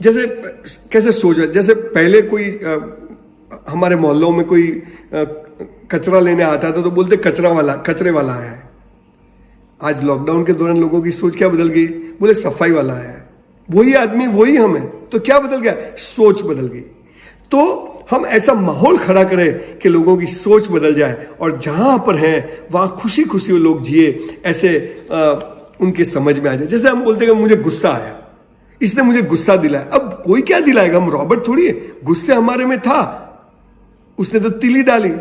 जैसे कैसे सोच रहे, जैसे पहले कोई हमारे मोहल्लों में कोई कचरा लेने आता था तो बोलते कचरे वाला आया है। आज लॉकडाउन के दौरान लोगों की सोच क्या बदल गई, बोले सफाई वाला आया है। वही आदमी वही हम है, तो क्या बदल गया, सोच बदल गई। तो हम ऐसा माहौल खड़ा करें कि लोगों की सोच बदल जाए और जहां पर हैं वहां खुशी खुशी वो लोग जिए, ऐसे उनके समझ में आ जाए। जैसे हम बोलते हैं कि मुझे गुस्सा आया, इसने मुझे गुस्सा दिलाया। अब कोई क्या दिलाएगा, हम रॉबर्ट थोड़ी है, गुस्से हमारे में था, उसने तो तिली डाली।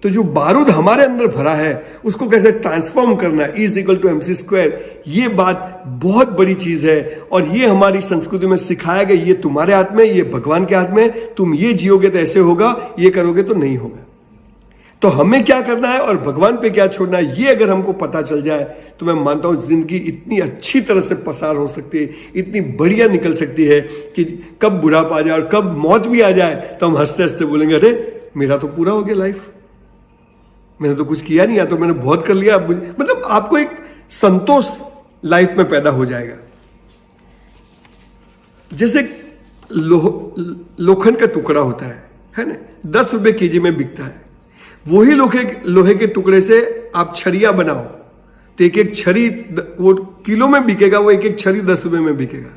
तो जो बारूद हमारे अंदर भरा है उसको कैसे ट्रांसफॉर्म करना है, E=mc², ये बात बहुत बड़ी चीज है। और ये हमारी संस्कृति में सिखाया गया, ये तुम्हारे हाथ में, ये भगवान के हाथ में, तुम ये जियोगे तो ऐसे होगा, ये करोगे तो नहीं होगा। तो हमें क्या करना है और भगवान पे क्या छोड़ना है, ये अगर हमको पता चल जाए तो मैं मानता हूं जिंदगी इतनी अच्छी तरह से पसार हो सकती है, इतनी बढ़िया निकल सकती है कि कब बुढ़ापा आ जाए और कब मौत भी आ जाए तो हम हंसते हंसते बोलेंगे, अरे मेरा तो पूरा हो गया लाइफ, मैंने तो कुछ किया नहीं, या तो मैंने बहुत कर लिया। मतलब आपको एक संतोष लाइफ में पैदा हो जाएगा। जैसे लोखंड का टुकड़ा होता है ना, 10 रुपए केजी में बिकता है। वही लोहे के टुकड़े से आप छरिया बनाओ तो एक एक छरी वो किलो में बिकेगा, वो एक एक छरी 10 रुपए में बिकेगा।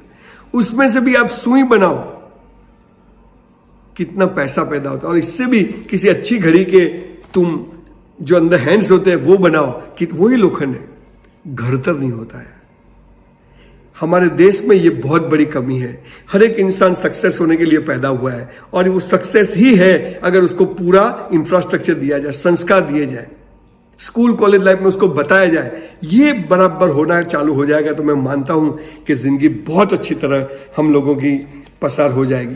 उसमें से भी आप सुई बनाओ, कितना पैसा पैदा होता है। और इससे भी किसी अच्छी घड़ी के तुम जो अंदर हैंड्स होते हैं वो बनाओ, कि वही लोखंड है, घड़तर नहीं होता है। हमारे देश में ये बहुत बड़ी कमी है। हर एक इंसान सक्सेस होने के लिए पैदा हुआ है और वो सक्सेस ही है अगर उसको पूरा इंफ्रास्ट्रक्चर दिया जाए, संस्कार दिए जाए, स्कूल कॉलेज लाइफ में उसको बताया जाए, ये बराबर होना चालू हो जाएगा तो मैं मानता हूं कि जिंदगी बहुत अच्छी तरह हम लोगों की पसार हो जाएगी।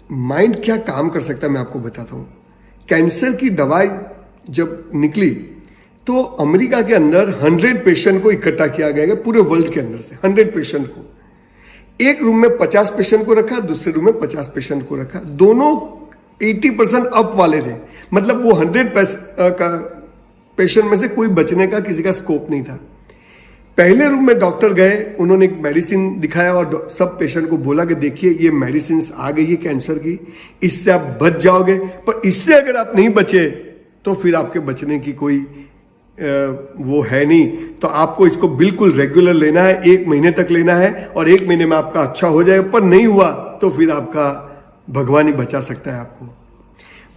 माइंड क्या काम कर सकता है मैं आपको बताता हूं। कैंसर की दवाई जब निकली तो अमेरिका के अंदर 100 पेशेंट को इकट्ठा किया गया, पूरे वर्ल्ड के अंदर से 100 पेशेंट को। एक रूम में 50 पेशेंट को रखा, दूसरे रूम में 50 पेशेंट को रखा। दोनों 80% अप वाले थे, मतलब वो 100 पेशेंट में से कोई बचने का किसी का स्कोप नहीं था। पहले रूम में डॉक्टर गए, उन्होंने एक मेडिसिन दिखाया और सब पेशेंट को बोला कि देखिए ये मेडिसिन आ गई है कैंसर की, इससे आप बच जाओगे, पर इससे अगर आप नहीं बचे तो फिर आपके बचने की कोई वो है नहीं। तो आपको इसको बिल्कुल रेगुलर लेना है, 1 महीने तक लेना है और 1 महीने में आपका अच्छा हो जाएगा। पर नहीं हुआ तो फिर आपका भगवान ही बचा सकता है आपको।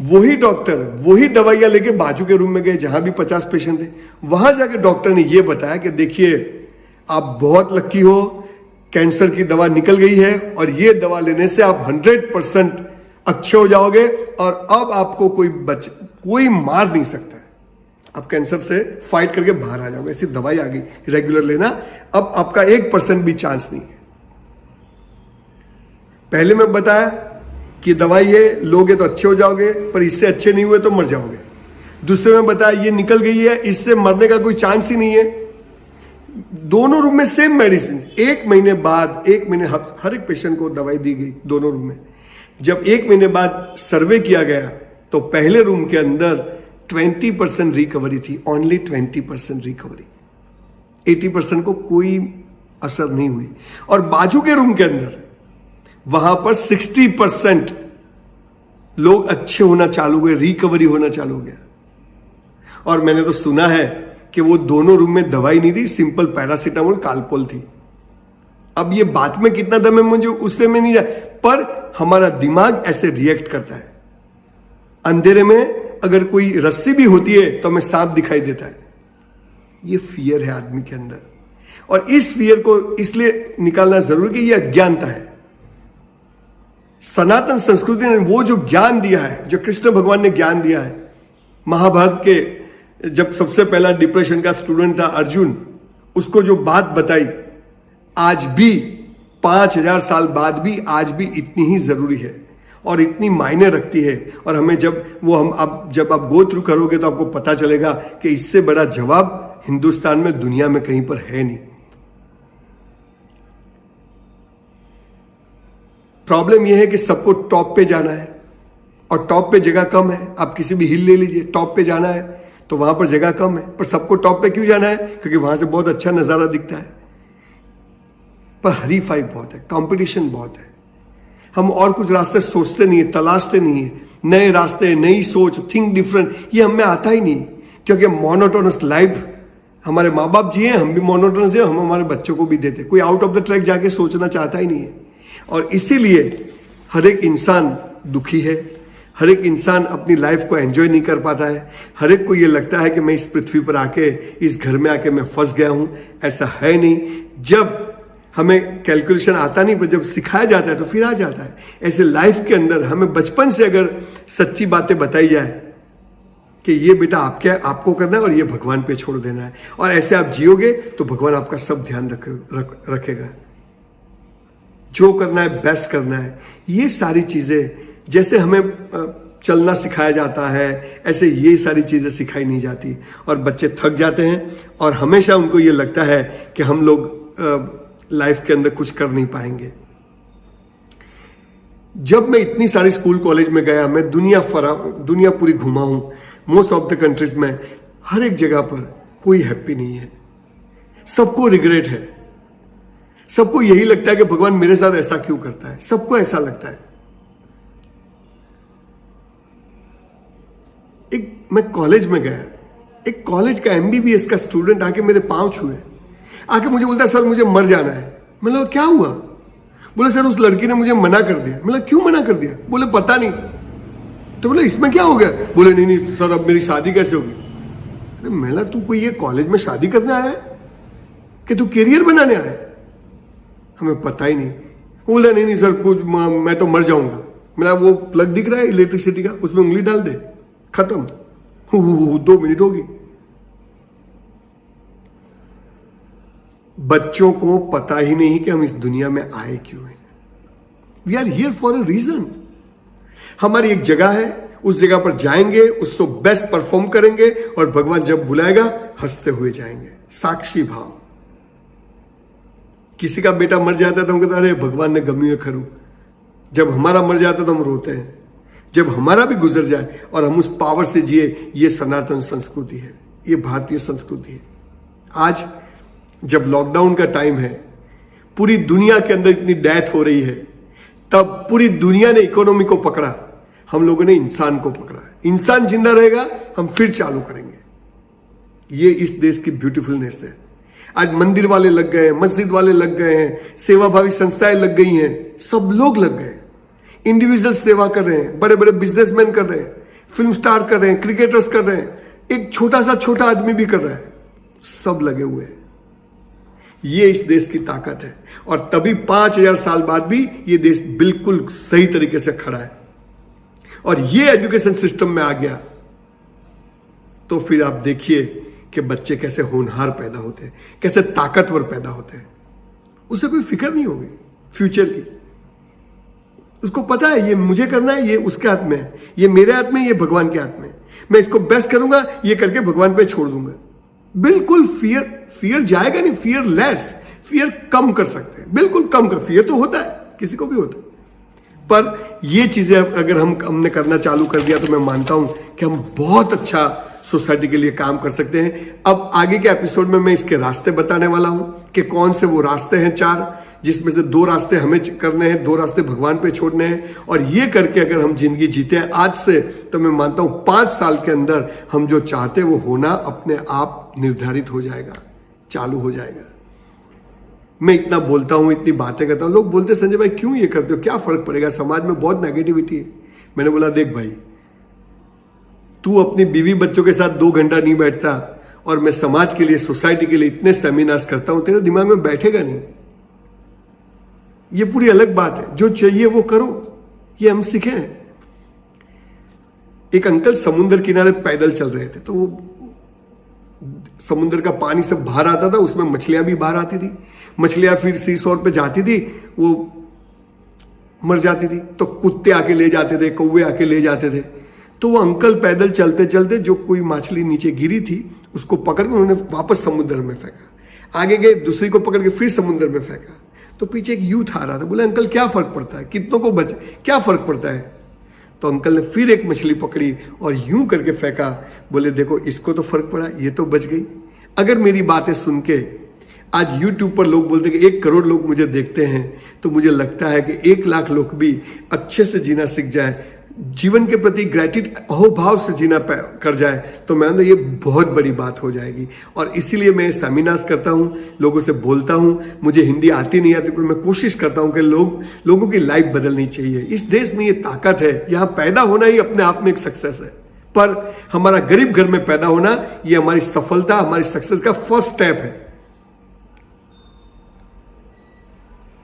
वही डॉक्टर वही दवाइयां लेके बाजू के रूम में गए जहां भी 50 पेशेंट थे। वहां जाके डॉक्टर ने यह बताया कि देखिए आप बहुत लकी हो, कैंसर की दवा निकल गई है और ये दवा लेने से आप 100% अच्छे हो जाओगे और अब आपको कोई मार नहीं सकता है, आप कैंसर से फाइट करके बाहर आ जाओगे। ऐसी दवाई आ गई, रेगुलर लेना, अब आपका 1% भी चांस नहीं है। पहले मैं बताया कि दवाई है, लोगे तो अच्छे हो जाओगे, पर इससे अच्छे नहीं हुए तो मर जाओगे। दूसरे में बताया ये निकल गई है, इससे मरने का कोई चांस ही नहीं है। दोनों रूम में सेम मेडिसिन, 1 महीने बाद, 1 महीने हर एक पेशेंट को दवाई दी गई दोनों रूम में। जब 1 महीने बाद सर्वे किया गया तो पहले रूम के अंदर 20% रिकवरी थी, ओनली 20% रिकवरी, 80% को कोई असर नहीं हुई। और बाजू के रूम के अंदर वहां पर 60% लोग अच्छे होना चालू हुए, रिकवरी होना चालू हो गया। और मैंने तो सुना है कि वो दोनों रूम में दवाई नहीं थी, सिंपल पैरासीटामोल कालपोल थी। अब ये बात में कितना दम है मुझे उससे में नहीं जाए, पर हमारा दिमाग ऐसे रिएक्ट करता है। अंधेरे में अगर कोई रस्सी भी होती है तो हमें सांप दिखाई देता है। ये फियर है आदमी के अंदर, और इस फियर को इसलिए निकालना जरूरी कि यह अज्ञानता है। सनातन संस्कृति ने वो जो ज्ञान दिया है, जो कृष्ण भगवान ने ज्ञान दिया है, महाभारत के जब सबसे पहला डिप्रेशन का स्टूडेंट था अर्जुन, उसको जो बात बताई, आज भी 5000 साल बाद भी आज भी इतनी ही जरूरी है और इतनी मायने रखती है। और हमें जब आप गो थ्रू करोगे तो आपको पता चलेगा कि इससे बड़ा जवाब हिंदुस्तान में, दुनिया में कहीं पर है नहीं। प्रॉब्लम यह है कि सबको टॉप पे जाना है और टॉप पे जगह कम है। आप किसी भी हिल ले लीजिए, टॉप पे जाना है तो वहां पर जगह कम है, पर सबको टॉप पे क्यों जाना है? क्योंकि वहां से बहुत अच्छा नजारा दिखता है। पर हरीफाई बहुत है, कंपटीशन बहुत है। हम और कुछ रास्ते सोचते नहीं है, तलाशते नहीं है, नए रास्ते, नई सोच, थिंक डिफरेंट, ये हमें आता ही नहीं। क्योंकि मोनोटोनस लाइफ हमारे माँ बाप जिए, हम भी मोनोटोनस है, हम हमारे बच्चों को भी देते। कोई आउट ऑफ द ट्रैक जाके सोचना चाहता ही नहीं है। और इसीलिए हर एक इंसान दुखी है, हर एक इंसान अपनी लाइफ को एंजॉय नहीं कर पाता है। हर एक को ये लगता है कि मैं इस पृथ्वी पर आके, इस घर में आके मैं फंस गया हूं। ऐसा है नहीं। जब हमें कैलकुलेशन आता नहीं, पर जब सिखाया जाता है तो फिर आ जाता है। ऐसे लाइफ के अंदर हमें बचपन से अगर सच्ची बातें बताई जाए कि ये बेटा आपको करना है और ये भगवान पे छोड़ देना है, और ऐसे आप जियोगे तो भगवान आपका सब ध्यान रखेगा। जो करना है बेस्ट करना है, ये सारी चीजें जैसे हमें चलना सिखाया जाता है, ऐसे ये सारी चीजें सिखाई नहीं जाती। और बच्चे थक जाते हैं और हमेशा उनको ये लगता है कि हम लोग लाइफ के अंदर कुछ कर नहीं पाएंगे। जब मैं इतनी सारी स्कूल कॉलेज में गया, मैं दुनिया पूरी घुमा हूं, मोस्ट ऑफ द कंट्रीज में, हर एक जगह पर कोई हैप्पी नहीं है। सबको रिग्रेट है, सबको यही लगता है कि भगवान मेरे साथ ऐसा क्यों करता है। सबको ऐसा लगता है। मैं कॉलेज में गया, एक कॉलेज का एमबीबीएस का स्टूडेंट आके मेरे पांव छुए, आके मुझे बोलता है सर मुझे मर जाना है। मतलब क्या हुआ? बोले सर उस लड़की ने मुझे मना कर दिया। मतलब क्यों मना कर दिया? बोले पता नहीं। तो बोले इसमें क्या हो गया? बोले नहीं सर अब मेरी शादी कैसे होगी? अरे मैंने तू कोई ये कॉलेज में शादी करने आया है कि तू कैरियर बनाने आया है? हमें पता ही नहीं। बोला नहीं सर कुछ मैं तो मर जाऊंगा। मेरा वो प्लग दिख रहा है इलेक्ट्रिसिटी का, उसमें उंगली डाल दे, खत्म, 2 मिनट होगी। बच्चों को पता ही नहीं कि हम इस दुनिया में आए क्यों हैं। We are here for a reason. हमारी एक जगह है, उस जगह पर जाएंगे, उसको बेस्ट परफॉर्म करेंगे, और भगवान जब बुलाएगा हंसते हुए जाएंगे। साक्षी भाव। किसी का बेटा मर जाता है तो हम कहते अरे भगवान ने गमी खरू। जब हमारा मर जाता है तो हम रोते हैं। जब हमारा भी गुजर जाए और हम उस पावर से जिए, ये सनातन संस्कृति है, ये भारतीय संस्कृति है। आज जब लॉकडाउन का टाइम है, पूरी दुनिया के अंदर इतनी डेथ हो रही है, तब पूरी दुनिया ने इकोनॉमी को पकड़ा, हम लोगों ने इंसान को पकड़ा। इंसान जिंदा रहेगा, हम फिर चालू करेंगे। ये इस देश की ब्यूटीफुलनेस है। आज मंदिर वाले लग गए हैं, मस्जिद वाले लग गए हैं, सेवाभावी संस्थाएं लग गई हैं, सब लोग लग गए। इंडिविजुअल सेवा कर रहे हैं, बड़े बड़े बिजनेसमैन कर रहे हैं, फिल्म स्टार कर रहे हैं, क्रिकेटर्स कर रहे हैं, एक छोटा आदमी भी कर रहा है, सब लगे हुए हैं। ये इस देश की ताकत है। और तभी 5000 साल बाद भी ये देश बिल्कुल सही तरीके से खड़ा है। और ये एजुकेशन सिस्टम में आ गया तो फिर आप देखिए कि बच्चे कैसे होनहार पैदा होते हैं, कैसे ताकतवर पैदा होते हैं। उसे कोई फिक्र नहीं होगी फ्यूचर की। उसको पता है ये मुझे करना है, ये उसके हाथ में है, ये मेरे हाथ में, ये भगवान के हाथ में है। मैं इसको बेस्ट करूंगा, ये करके भगवान पे छोड़ दूंगा। बिल्कुल फियर जाएगा नहीं, फियर कम कर सकते हैं, बिल्कुल कम कर। फियर तो होता है, किसी को भी होता है, पर ये चीजें अगर हमने करना चालू कर दिया तो मैं मानता हूं कि हम बहुत अच्छा सोसाइटी के लिए काम कर सकते हैं। अब आगे के एपिसोड में मैं इसके रास्ते बताने वाला हूं कि कौन से वो रास्ते हैं 4, जिसमें से 2 रास्ते हमें करने हैं, 2 रास्ते भगवान पे छोड़ने हैं। और ये करके अगर हम जिंदगी जीते हैं आज से, तो मैं मानता हूं 5 साल के अंदर हम जो चाहते हैं वो होना अपने आप निर्धारित हो जाएगा, चालू हो जाएगा। मैं इतना बोलता हूं, इतनी बातें करता हूं, लोग बोलते संजय भाई क्यों ये करते हो, क्या फर्क पड़ेगा, समाज में बहुत नेगेटिविटी है। मैंने बोला देख भाई, तू अपनी बीवी बच्चों के साथ 2 घंटा नहीं बैठता और मैं समाज के लिए, सोसाइटी के लिए इतने सेमिनार्स करता हूं, तेरे दिमाग में बैठेगा नहीं। ये पूरी अलग बात है। जो चाहिए वो करो, ये हम सीखे हैं। एक अंकल समुद्र किनारे पैदल चल रहे थे, तो वो समुद्र का पानी सब बाहर आता था, उसमें मछलियां भी बाहर आती थी। मछलियां फिर सी शोर पे जाती थी, वो मर जाती थी, तो कुत्ते आके ले जाते थे, कौवे आके ले जाते थे। तो वो अंकल पैदल चलते चलते जो कोई मछली नीचे गिरी थी उसको पकड़ के उन्होंने वापस समुद्र में फेंका। आगे गए, दूसरी को पकड़ के फिर समुद्र में फेंका। तो पीछे एक यूथ आ रहा था, बोले अंकल क्या फर्क पड़ता है, कितनों को बचे, क्या फर्क पड़ता है? तो अंकल ने फिर एक मछली पकड़ी और यूं करके फेंका। बोले देखो इसको तो फर्क पड़ा, ये तो बच गई। अगर मेरी बातें सुन के आज YouTube पर लोग बोलते हैं कि 1 करोड़ लोग मुझे देखते हैं, तो मुझे लगता है कि 1 लाख लोग भी अच्छे से जीना सीख जाए, जीवन के प्रति ग्रेटिट्यूड अहोभाव से जीना कर जाए, तो मैं ये बहुत बड़ी बात हो जाएगी। और इसीलिए मैं सेमिनार्स करता हूँ, लोगों से बोलता हूँ। मुझे हिंदी आती नहीं आती, पर मैं कोशिश करता हूँ कि लोगों की लाइफ बदलनी चाहिए। इस देश में ये ताकत है, यहाँ पैदा होना ही अपने आप में एक सक्सेस है, पर हमारा गरीब घर में पैदा होना ये हमारी सफलता, हमारी सक्सेस का फर्स्ट स्टेप है।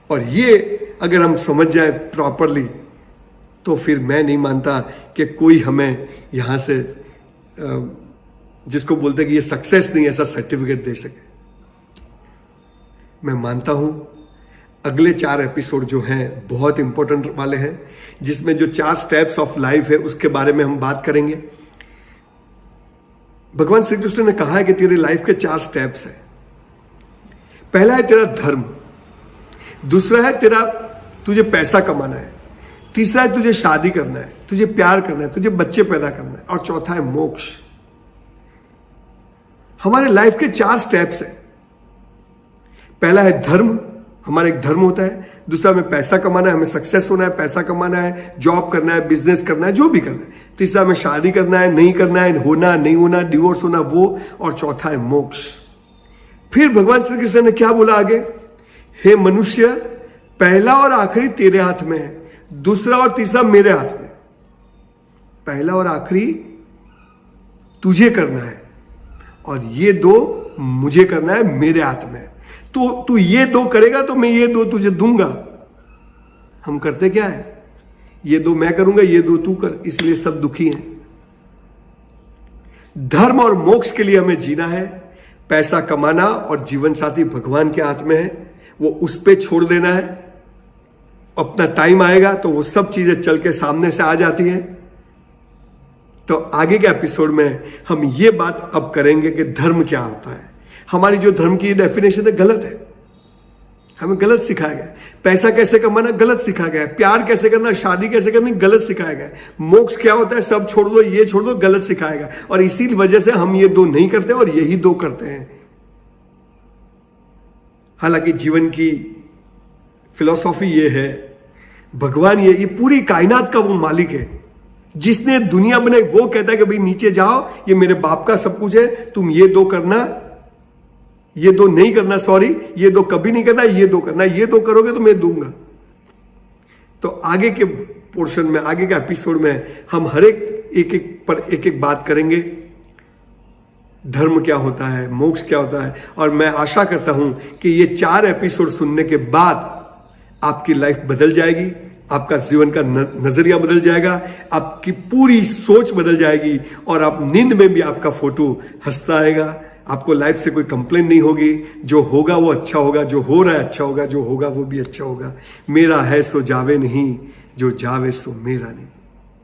और ये अगर हम समझ जाए प्रॉपरली, तो फिर मैं नहीं मानता कि कोई हमें यहां से जिसको बोलते कि ये सक्सेस नहीं, ऐसा सर्टिफिकेट दे सके। मैं मानता हूं अगले 4 एपिसोड जो हैं बहुत इंपॉर्टेंट वाले हैं, जिसमें जो 4 स्टेप्स ऑफ लाइफ है उसके बारे में हम बात करेंगे। भगवान श्री कृष्ण ने कहा है कि तेरी लाइफ के 4 स्टेप्स हैं। पहला है तेरा धर्म, दूसरा है तेरा तुझे पैसा कमाना है, तीसरा है तुझे शादी करना है, तुझे प्यार करना है, तुझे बच्चे पैदा करना है, और चौथा है मोक्ष। हमारे लाइफ के 4 स्टेप्स हैं। पहला है धर्म, हमारा एक धर्म होता है। दूसरा हमें पैसा कमाना है, हमें सक्सेस होना है, पैसा कमाना है, जॉब करना है, बिजनेस करना है, जो भी करना है। तीसरा हमें शादी करना है, नहीं करना है, होना नहीं होना, डिवोर्स होना, वो। और चौथा है मोक्ष। फिर भगवान श्री कृष्ण ने क्या बोला आगे? हे मनुष्य, पहला और आखिरी तेरे हाथ में है, दूसरा और तीसरा मेरे हाथ में। पहला और आखिरी तुझे करना है, और ये 2 मुझे करना है, मेरे हाथ में। तो तू ये 2 करेगा तो मैं ये 2 तुझे दूंगा। हम करते क्या है? ये 2 मैं करूंगा, ये 2 तू कर, इसलिए सब दुखी हैं। धर्म और मोक्ष के लिए हमें जीना है। पैसा कमाना और जीवन साथी भगवान के हाथ में है, वो उस पे छोड़ देना है। अपना टाइम आएगा तो वो सब चीजें चल के सामने से आ जाती हैं। तो आगे के एपिसोड में हम ये बात अब करेंगे कि धर्म क्या होता है। हमारी जो धर्म की डेफिनेशन है गलत है, हमें गलत सिखाया गया है। पैसा कैसे कमाना गलत सिखाया गया है, प्यार कैसे करना, शादी कैसे करनी गलत सिखाया गया है। मोक्ष क्या होता है, सब छोड़ दो, ये छोड़ दो, गलत सिखाया गया। और इसी वजह से हम ये 2 नहीं करते और यही 2 करते हैं। हालांकि जीवन की फिलॉसफी ये है, भगवान ये पूरी कायनात का वो मालिक है जिसने दुनिया बनाई। वो कहता है कि भाई नीचे जाओ, ये मेरे बाप का सब कुछ है, तुम ये 2 करना, ये 2 नहीं करना, सॉरी, ये 2 कभी नहीं करना, ये 2 करना, ये 2 करोगे तो मैं दूंगा। तो आगे के पोर्शन में, आगे के एपिसोड में हम हर एक बात करेंगे। धर्म क्या होता है, मोक्ष क्या होता है। और मैं आशा करता हूं कि ये 4 एपिसोड सुनने के बाद आपकी लाइफ बदल जाएगी, आपका जीवन का नजरिया बदल जाएगा, आपकी पूरी सोच बदल जाएगी, और आप नींद में भी आपका फोटो हंसता आएगा। आपको लाइफ से कोई कंप्लेन नहीं होगी। जो होगा वो अच्छा होगा, जो हो रहा है अच्छा होगा, जो होगा वो भी अच्छा होगा। मेरा है सो जावे नहीं, जो जावे सो मेरा नहीं।